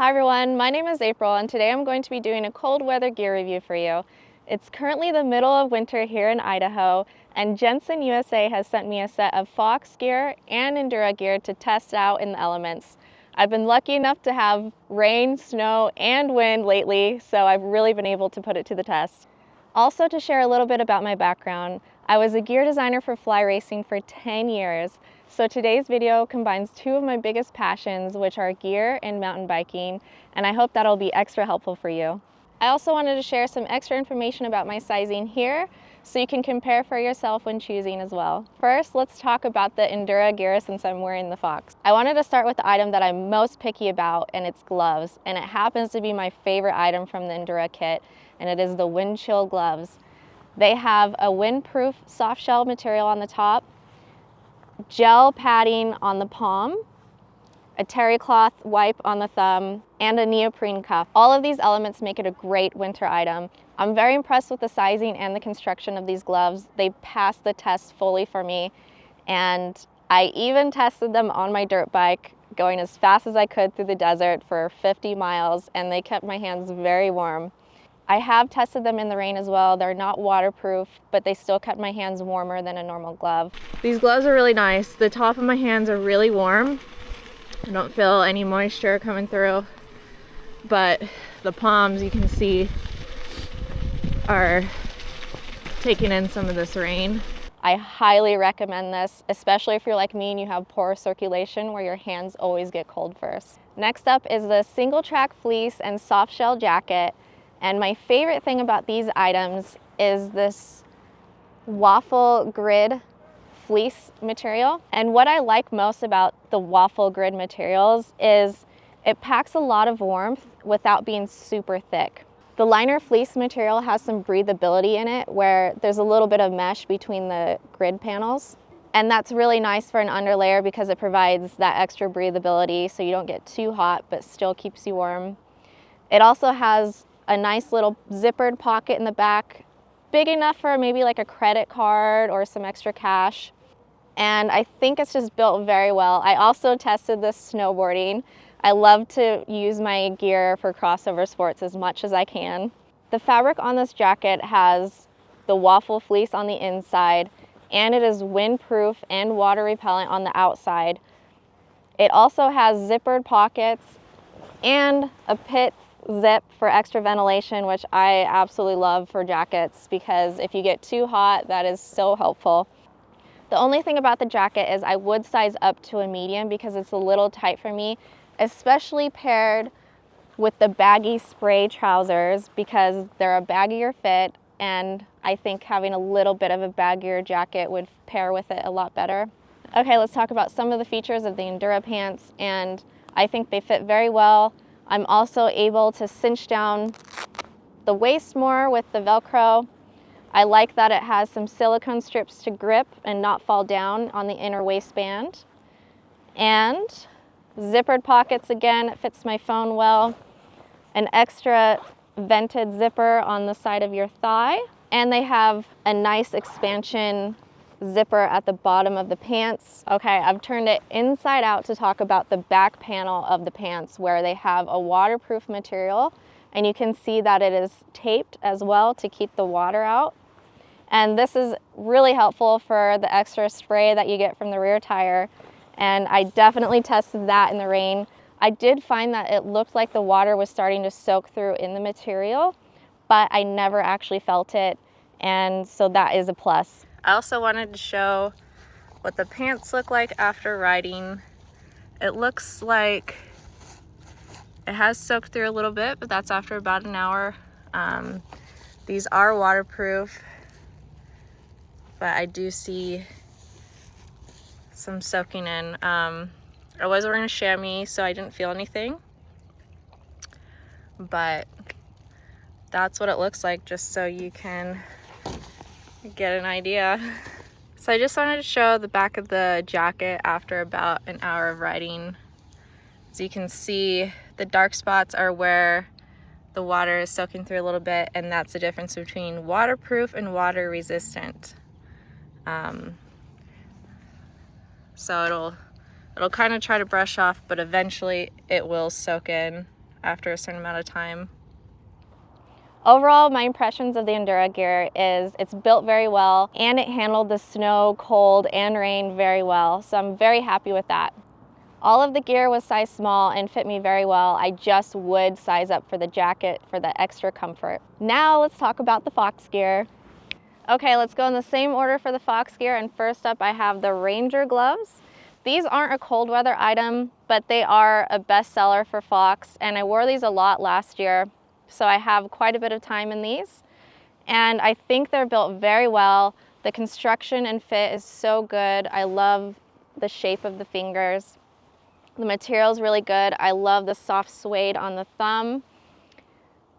Hi everyone, my name is April and today I'm going to be doing a cold weather gear review for you. It's currently the middle of winter here in Idaho and Jenson USA has sent me a set of Fox gear and Endura gear to test out in the elements. I've been lucky enough to have rain, snow, and wind lately, so I've really been able to put it to the test. Also, to share a little bit about my background, I was a gear designer for fly racing for 10 years. So today's video combines two of my biggest passions, which are gear and mountain biking, and I hope that'll be extra helpful for you. I also wanted to share some extra information about my sizing here, so you can compare for yourself when choosing as well. First, let's talk about the Endura gear since I'm wearing the Fox. I wanted to start with the item that I'm most picky about, and it's gloves, and it happens to be my favorite item from the Endura kit, and it is the Windchill gloves. They have a windproof softshell material on the top, gel padding on the palm, a terry cloth wipe on the thumb, and a neoprene cuff. All of these elements make it a great winter item. I'm very impressed with the sizing and the construction of these gloves. They passed the test fully for me, and I even tested them on my dirt bike, going as fast as I could through the desert for 50 miles, and they kept my hands very warm. I have tested them in the rain as well. They're not waterproof, but they still kept my hands warmer than a normal glove. These gloves are really nice. The top of my hands are really warm. I don't feel any moisture coming through, but the palms, you can see, are taking in some of this rain. I highly recommend this, especially if you're like me and you have poor circulation where your hands always get cold first. Next up is the Singletrack fleece and softshell jacket. And my favorite thing about these items is this waffle grid fleece material. And what I like most about the waffle grid materials is it packs a lot of warmth without being super thick. The liner fleece material has some breathability in it where there's a little bit of mesh between the grid panels. And that's really nice for an underlayer because it provides that extra breathability so you don't get too hot but still keeps you warm. It also has a nice little zippered pocket in the back, big enough for maybe like a credit card or some extra cash. And I think it's just built very well. I also tested this snowboarding. I love to use my gear for crossover sports as much as I can. The fabric on this jacket has the waffle fleece on the inside, and it is windproof and water repellent on the outside. It also has zippered pockets and a pit zip for extra ventilation, which I absolutely love for jackets because if you get too hot, that is so helpful. The only thing about the jacket is I would size up to a medium because it's a little tight for me, especially paired with the baggy spray trousers because they're a baggier fit, and I think having a little bit of a baggier jacket would pair with it a lot better. Okay, let's talk about some of the features of the Endura pants, and I think they fit very well. I'm also able to cinch down the waist more with the Velcro. I like that it has some silicone strips to grip and not fall down on the inner waistband. And zippered pockets again, it fits my phone well. An extra vented zipper on the side of your thigh. And they have a nice expansion zipper at the bottom of the pants. Okay, I've turned it inside out to talk about the back panel of the pants where they have a waterproof material, and you can see that it is taped as well to keep the water out. And this is really helpful for the extra spray that you get from the rear tire, and I definitely tested that in the rain. I did find that it looked like the water was starting to soak through in the material, but I never actually felt it, and so that is a plus. I also wanted to show what the pants look like after riding. It looks like it has soaked through a little bit, but that's after about an hour. These are waterproof, but I do see some soaking in. I was wearing a chamois, so I didn't feel anything, but that's what it looks like, just so you can get an idea. So I just wanted to show the back of the jacket after about an hour of riding. As you can see, the dark spots are where the water is soaking through a little bit, and that's the difference between waterproof and water resistant. So it'll kind of try to brush off, but eventually it will soak in. after a certain amount of time. Overall, my impressions of the Endura gear is it's built very well and it handled the snow, cold, and rain very well. So I'm very happy with that. All of the gear was size small and fit me very well. I just would size up for the jacket for the extra comfort. Now let's talk about the Fox gear. Okay, let's go in the same order for the Fox gear, and first up I have the Ranger gloves. These aren't a cold weather item, but they are a bestseller for Fox, and I wore these a lot last year. So I have quite a bit of time in these, and I think they're built very well. The construction and fit is so good. I love the shape of the fingers. The material is really good. I love the soft suede on the thumb.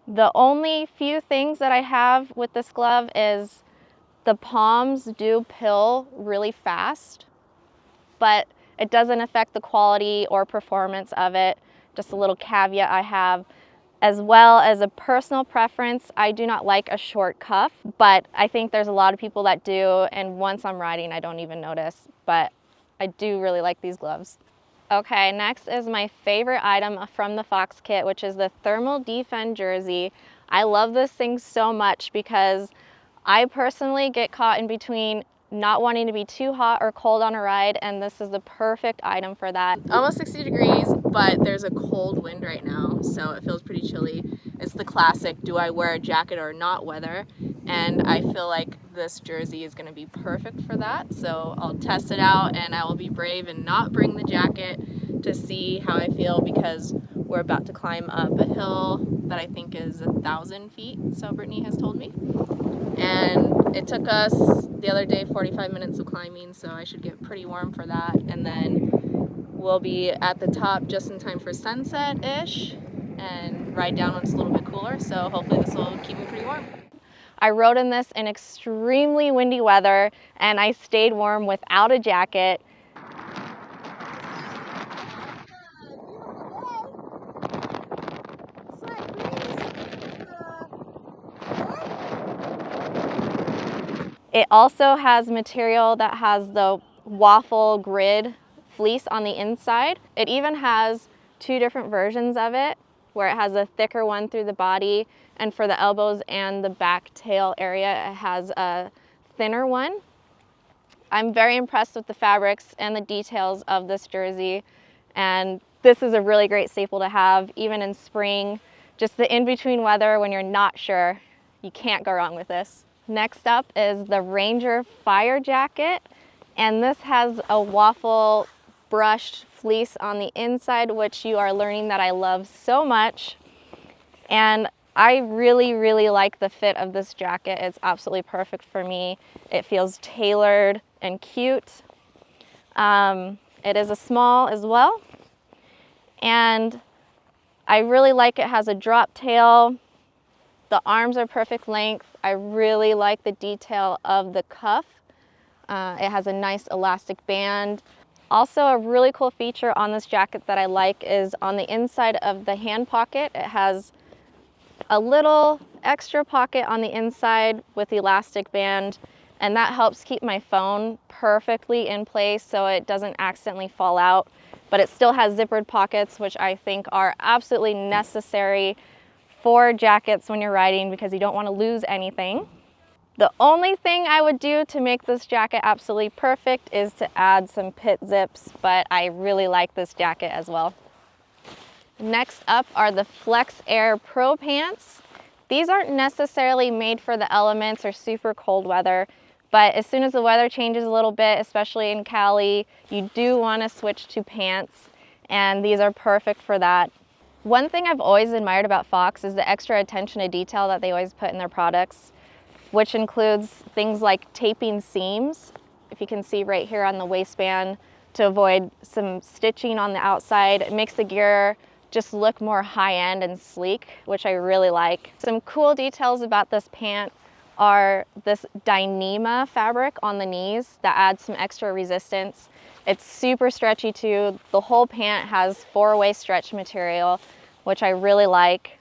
The only few things that I have with this glove is the palms do pill really fast, but it doesn't affect the quality or performance of it. Just a little caveat I have. As well as a personal preference, I do not like a short cuff, but I think there's a lot of people that do, and once I'm riding, I don't even notice, but I do really like these gloves. Okay, next is my favorite item from the Fox kit, which is the Thermal Defend jersey. I love this thing so much because I personally get caught in between not wanting to be too hot or cold on a ride, and this is the perfect item for that. Almost 60 degrees, but there's a cold wind right now, so it feels pretty chilly. It's the classic, do I wear a jacket or not weather? And I feel like this jersey is gonna be perfect for that, so I'll test it out and I will be brave and not bring the jacket to see how I feel, because we're about to climb up a hill that I think is 1,000 feet, so Brittany has told me. And it took us the other day 45 minutes of climbing, so I should get pretty warm for that. And then we'll be at the top just in time for sunset-ish and ride down when it's a little bit cooler, so hopefully this will keep me pretty warm. I rode in this in extremely windy weather, and I stayed warm without a jacket. It also has material that has the waffle grid fleece on the inside. It even has two different versions of it, where it has a thicker one through the body, and for the elbows and the back tail area, it has a thinner one. I'm very impressed with the fabrics and the details of this jersey, and this is a really great staple to have, even in spring. Just the in-between weather when you're not sure, you can't go wrong with this. Next up is the Ranger Fire Jacket, and this has a waffle brushed fleece on the inside, which you are learning that I love so much. And I really, really like the fit of this jacket. It's absolutely perfect for me. It feels tailored and cute. It is a small as well, and I really like it has a drop tail. The arms are perfect length. I really like the detail of the cuff. It has a nice elastic band. Also, a really cool feature on this jacket that I like is on the inside of the hand pocket, it has a little extra pocket on the inside with the elastic band, and that helps keep my phone perfectly in place so it doesn't accidentally fall out. But it still has zippered pockets, which I think are absolutely necessary for jackets when you're riding, because you don't want to lose anything. The only thing I would do to make this jacket absolutely perfect is to add some pit zips, but I really like this jacket as well. Next up are the Flexair Pro Pants. These aren't necessarily made for the elements or super cold weather, but as soon as the weather changes a little bit, especially in Cali, you do want to switch to pants, and these are perfect for that. One thing I've always admired about Fox is the extra attention to detail that they always put in their products, which includes things like taping seams, if you can see right here on the waistband, to avoid some stitching on the outside. It makes the gear just look more high-end and sleek, which I really like. Some cool details about this pant are this Dyneema fabric on the knees that adds some extra resistance. It's super stretchy too. The whole pant has 4-way stretch material, which I really like.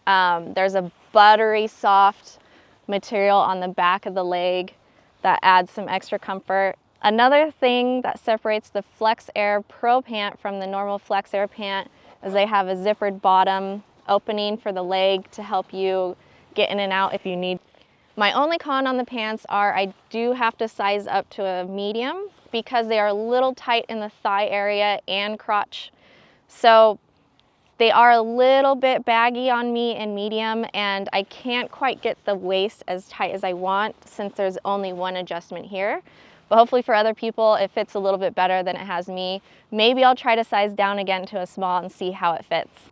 There's a buttery soft material on the back of the leg that adds some extra comfort. Another thing that separates the Flexair Pro Pant from the normal Flexair pant is they have a zippered bottom opening for the leg to help you get in and out if you need. My only con on the pants are I do have to size up to a medium because they are a little tight in the thigh area and crotch. So they are a little bit baggy on me in medium, and I can't quite get the waist as tight as I want since there's only one adjustment here. But hopefully for other people, it fits a little bit better than it has me. Maybe I'll try to size down again to a small and see how it fits.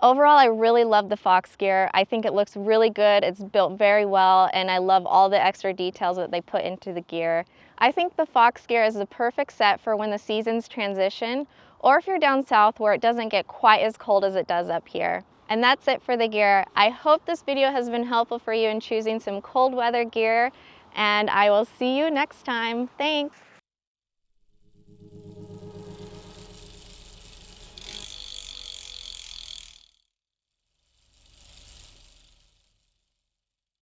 Overall, I really love the Fox gear. I think it looks really good. It's built very well, and I love all the extra details that they put into the gear. I think the Fox gear is the perfect set for when the seasons transition, or if you're down south where it doesn't get quite as cold as it does up here. And that's it for the gear. I hope this video has been helpful for you in choosing some cold weather gear, and I will see you next time. Thanks.